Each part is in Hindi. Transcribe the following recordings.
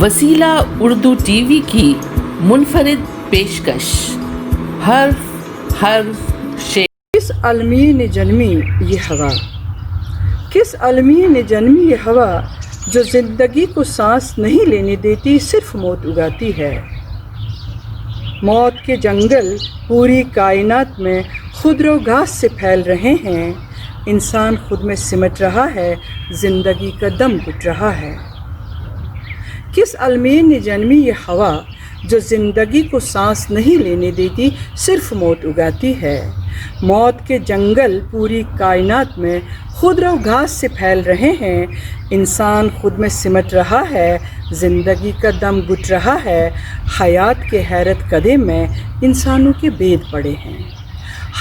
वसीला उर्दू टीवी की मुनफरिद पेशकश हर्फ शेर। किस अलमी ने जन्मी ये हवा, किस अलमी ने जन्मी ये हवा, जो ज़िंदगी को सांस नहीं लेने देती, सिर्फ मौत उगाती है। मौत के जंगल पूरी कायनात में खुदरो घास से फैल रहे हैं। इंसान खुद में सिमट रहा है, ज़िंदगी का दम घुट रहा है। किस अलमी ने जन्मी ये हवा, जो ज़िंदगी को सांस नहीं लेने देती, सिर्फ मौत उगाती है। मौत के जंगल पूरी कायनात में खुदरो घास से फैल रहे हैं। इंसान खुद में सिमट रहा है, ज़िंदगी का दम घुट रहा है। हयात के हैरत कदे में इंसानों के भेद पड़े हैं।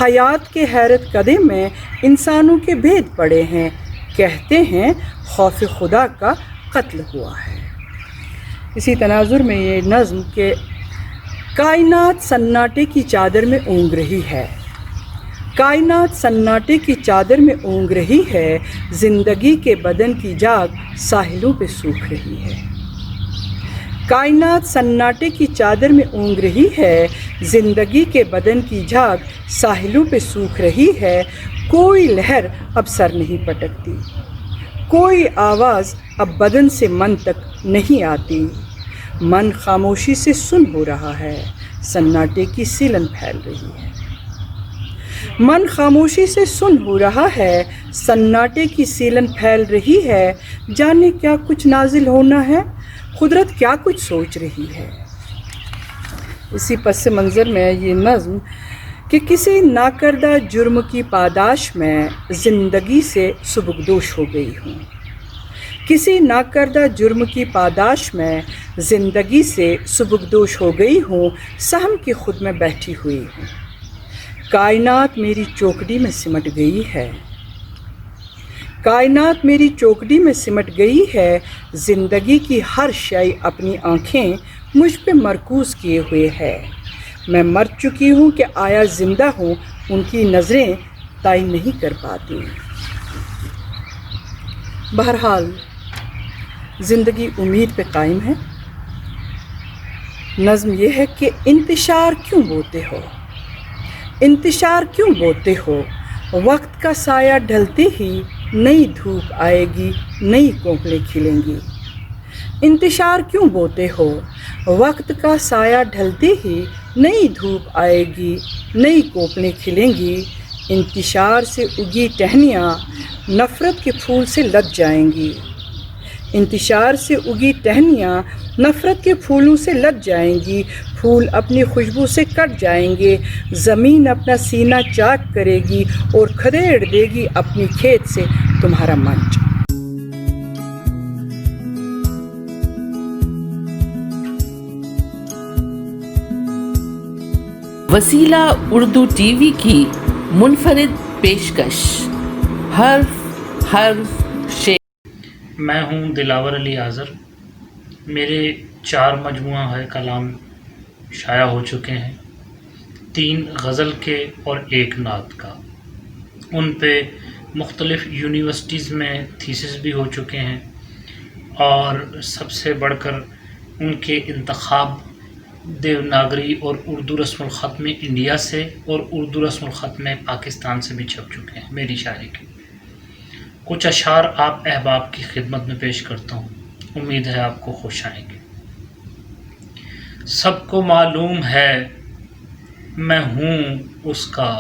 हयात के हैरत कदे में इंसानों के भेद पड़े हैं। कहते हैं खौफ खुदा का कत्ल हुआ है। इसी तनाजुर में ये नज़्म के कायनात सन्नाटे की चादर में ऊँग रही है। कायनात सन्नाटे की चादर में ऊँग रही है। ज़िंदगी के बदन की जाग साहिलों पे सूख रही है। कायनात सन्नाटे की चादर में ऊँग रही है। ज़िंदगी के बदन की झाग साहिलों पे सूख रही है। कोई लहर अब सर नहीं पटकती, कोई आवाज़ अब बदन से मन तक नहीं आती। मन खामोशी से सुन हो रहा है, सन्नाटे की सीलन फैल रही है। मन खामोशी से सुन हो रहा है, सन्नाटे की सीलन फैल रही है। जाने क्या कुछ नाजिल होना है, कुदरत क्या कुछ सोच रही है। इसी पस मंज़र में ये नज़्म कि किसी नाकर्दा जुर्म की पादाश में ज़िंदगी से सुबुकदोश हो गई हूँ। किसी नाकर्दा जुर्म की पादाश में ज़िंदगी से सुबुकदोश हो गई हूँ। सहम की खुद में बैठी हुई हूँ। कायनात मेरी चौकड़ी में सिमट गई है। कायनात मेरी चौकड़ी में सिमट गई है। ज़िंदगी की हर शय अपनी आँखें मुझ पे मरकूज़ किए हुए है। मैं मर चुकी हूँ कि आया ज़िंदा हूँ, उनकी नज़रें तायन नहीं कर पाती। बहरहाल ज़िंदगी उम्मीद पे कायम है। नज़्म ये है कि इंतशार क्यों बोते हो, इंतशार क्यों बोते हो। वक्त का साया ढलते ही नई धूप आएगी, नई कोंपलें खिलेंगी। इंतशार क्यों बोते हो, वक्त का साया ढलते ही नई धूप आएगी, नई कोंपलें खिलेंगी। इंतशार से उगी टहनियाँ नफ़रत के फूल से लद जाएंगी। इंतशार से उगी टहनियाँ नफ़रत के फूलों से लद जाएंगी। फूल अपनी खुशबू से कट जाएंगे। ज़मीन अपना सीना चाक करेगी और खदेड़ देगी अपनी खेत से तुम्हारा मंच। वसीला उर्दू टीवी की मुनफरिद पेशकश हर्फ शेर। मैं हूँ दिलावर अली आज़र। मेरे 4 मजमुआ है कलाम शाया हो चुके हैं, 3 गज़ल के और 1 नात का। उन पे मुख्तलिफ़ यूनिवर्सिटीज़ में थीसिस भी हो चुके हैं और सबसे बढ़कर उनके इंतखाब देवनागरी और उर्दू रस्मुल ख़त में इंडिया से और उर्दू रस्मुल ख़त में पाकिस्तान से भी छप चुके हैं। मेरी शायरी के कुछ अशार आप अहबाब की खिदमत में पेश करता हूँ, उम्मीद है आपको खुश आएंगे। सबको मालूम है मैं हूँ उसका,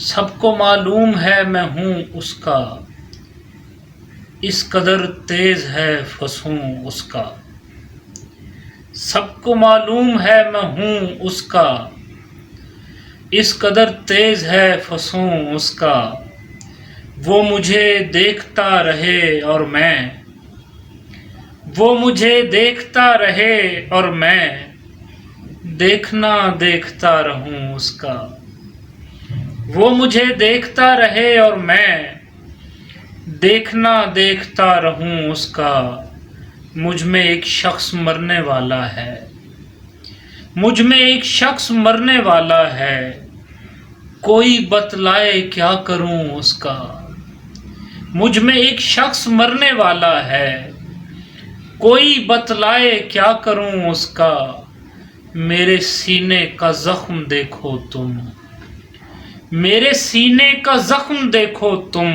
सबको मालूम है मैं हूँ उसका, इस कदर तेज़ है फंसूँ उसका। सबको मालूम है मैं हूँ उसका, इस कदर तेज़ है फंसूँ उसका। वो मुझे देखता रहे और मैं, वो मुझे देखता रहे और मैं देखना देखता रहूं उसका। वो मुझे देखता रहे और मैं देखना देखता रहूं उसका। मुझ में एक शख्स मरने वाला है, मुझ में एक शख्स मरने वाला है, कोई बतलाए क्या करूं उसका। मुझ में एक शख्स मरने वाला है, कोई बतलाए क्या करूं उसका, मेरे सीने का जख्म देखो तुम, मेरे सीने का जख्म देखो तुम,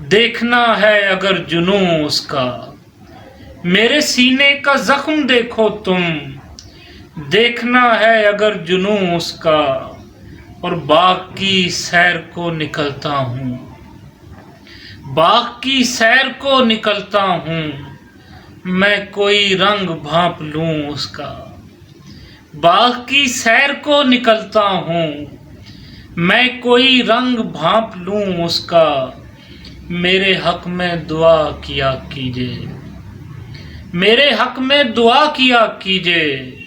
देखना है अगर जुनूं उसका, मेरे सीने का जख्म देखो तुम, देखना है अगर जुनूं उसका। और बाग की सैर को निकलता हूँ, बाग की सैर को निकलता हूँ, मैं कोई रंग भांप लूं उसका, बाग की सैर को निकलता हूँ, मैं कोई रंग भांप लूं उसका। मेरे हक में दुआ किया कीजिए, मेरे हक में दुआ किया कीजिए,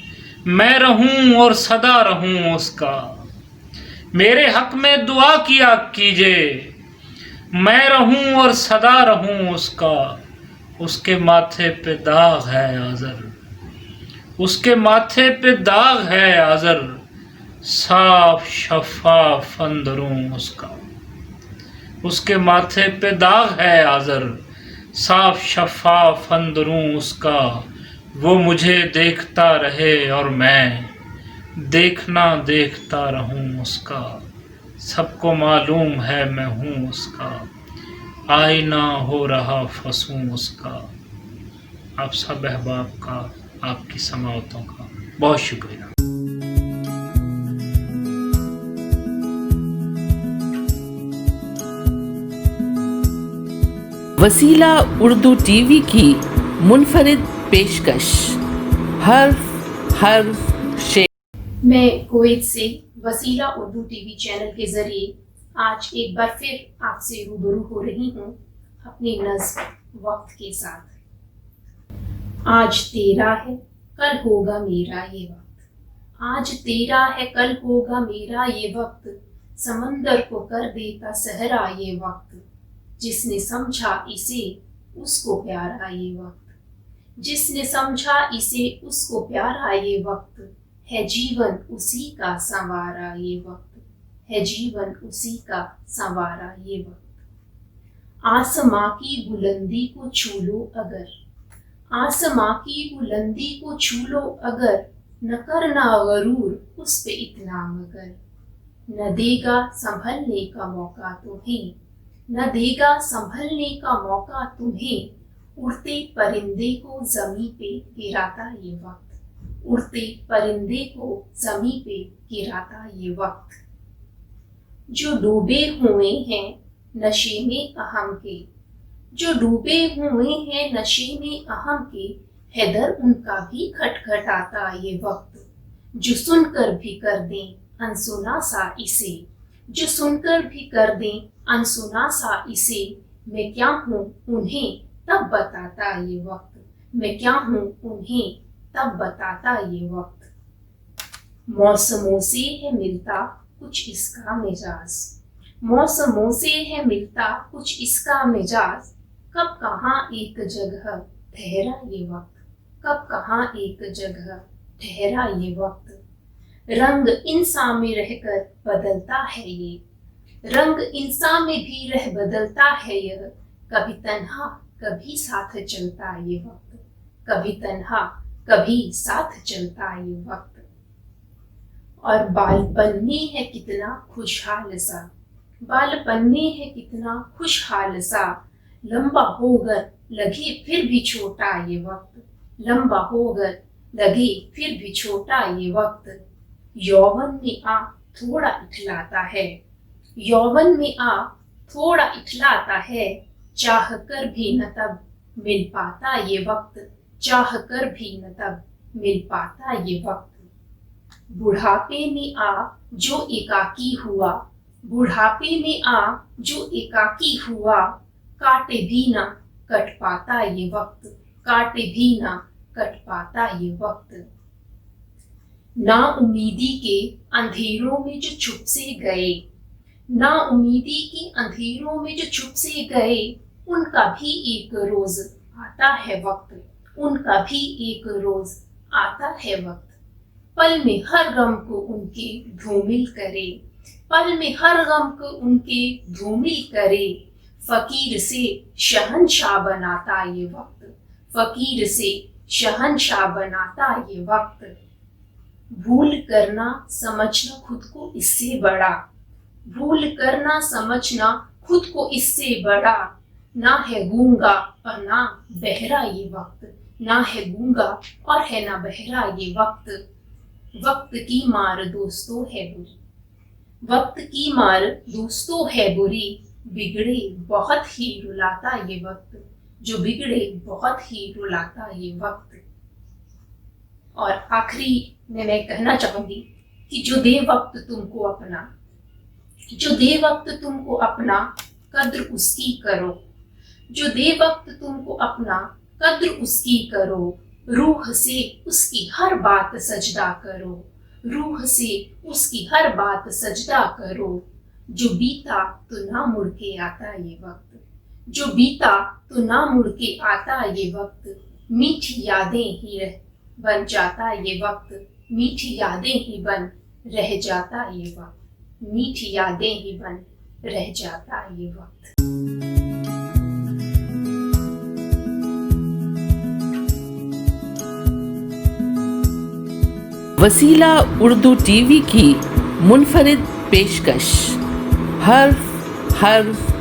मैं रहूं और सदा रहूं उसका। मेरे हक में दुआ किया कीजिए, मैं रहूं और सदा रहूं उसका। उसके माथे पे दाग है आज़र, उसके माथे पे दाग है आज़र, साफ शफाफ अंदरूं उसका। उसके माथे पे दाग है आज़र, साफ शफाफ अंदरूं उसका। वो मुझे देखता रहे और मैं देखना देखता रहूं उसका। सबको मालूम है मैं हूँ उसका, आईना हो रहा फंसूं उसका। आप सब अहबाब का, आपकी समाअतों का बहुत शुक्रिया। वसीला उर्दू टीवी की मुनफरिद पेशकश, हर्फ हर्फ शेर। मैं कुवैत से वसीला उर्दू टीवी चैनल के ज़रिए आज एक बार फिर आपसे रूबरू हो रही हूँ अपनी नज़्म वक्त के साथ। आज तेरा है कल होगा मेरा ये वक्त, आज तेरा है कल होगा मेरा ये वक्त, समंदर को कर देता सहरा ये वक्त। जिसने समझा इसे उसको प्यारा ये वक्त, जिसने समझा इसे उसको प्यारा ये वक्त। है जीवन उसी का संवारा ये वक्त, है जीवन उसी का संवारा ये वक्त। आसमां की बुलंदी को छू लो अगर, आसमां की बुलंदी को छू लो अगर, न करना गरूर उस पे इतना मगर। न देगा संभलने का मौका तुम्हें, न देगा संभलने का मौका तुम्हें। उड़ते परिंदे को जमी पे गिराता ये वक्त, उड़ते परिंदे को जमी पे गिराता ये वक्त। जो डूबे हुए हैं नशे में अहम के, जो डूबे हुए हैं नशे में अहम के, हैदर उनका भी खटखटाता ये वक्त। जो सुनकर भी कर दें अनसुना सा इसे, जो सुनकर भी कर दें अनसुना सा इसे। मैं क्या हूँ उन्हें तब बताता ये वक्त, मैं क्या हूँ उन्हें तब बताता ये वक्त। मौसमों से है मिलता कुछ इसका मिजाज, मौसमों से है मिलता कुछ इसका मिजाज। कब कहाँ एक जगह ठहरा ये वक्त, कब कहाँ एक जगह ठहरा ये वक्त। रंग इंसान में रहकर बदलता है ये, रंग इंसान में भी रह बदलता है यह। कभी तन्हा कभी साथ चलता ये वक्त, कभी तन्हा कभी साथ चलता ये वक्त। और बालपन में है कितना खुशहाल सा, बालपन में है कितना खुशहाल सा। लंबा होकर लगे फिर भी छोटा ये वक्त, लंबा होकर लगे फिर भी छोटा ये वक्त। यौवन में आ थोड़ा इठलाता है, यौवन में आ थोड़ा इठलाता है। चाह कर भी न तब मिल पाता ये वक्त, चाह कर भी न तब मिल पाता ये वक्त। बुढ़ापे में आ जो एकाकी हुआ, बुढ़ापे में आ जो एकाकी हुआ। काटे भी ना कट पाता ये वक्त, काटे भी ना कट पाता ये वक्त। ना उम्मीदी के अंधेरों में जो छुप से गए, ना उम्मीदी के अंधेरों में जो छुप से गए। उनका भी एक रोज आता है वक्त, उनका भी एक रोज आता है वक्त। पल में हर गम को उनके धूमिल करे, पल में हर गम को उनके धूमिल करे। फकीर से शहंशाह बनाता ये वक्त, फकीर से शहंशाह बनाता ये वक्त। भूल करना समझना खुद को इससे बड़ा, भूल करना समझना खुद को इससे बड़ा। ना है गूंगा और ना बहरा ये वक्त, ना है गूंगा और है ना बहरा ये वक्त। वक्त की मार दोस्तों है बुरी, वक्त की मार दोस्तों है बुरी। बिगड़े बहुत ही रुलाता ये वक्त, जो बिगड़े बहुत ही रुलाता ये वक्त। और आखिरी में मैं कहना चाहूंगी कि जो दे वक्त तुमको अपना, जो दे वक्त तुमको अपना, कद्र उसकी करो। जो दे वक्त तुमको अपना, कद्र उसकी करो। रूह से उसकी हर बात सजदा करो, रूह से उसकी हर बात सजदा करो। जो बीता तो ना मुड़ के आता ये वक्त, जो बीता तो ना मुड़ के आता ये वक्त। मीठी यादें ही बन जाता ये वक्त, मीठी यादें ही बन रह जाता ये वक्त, मीठी यादें ही बन रह जाता ये वक्त। वसीला उर्दू टीवी की मुनफरिद पेशकश। हर्फ हर्फ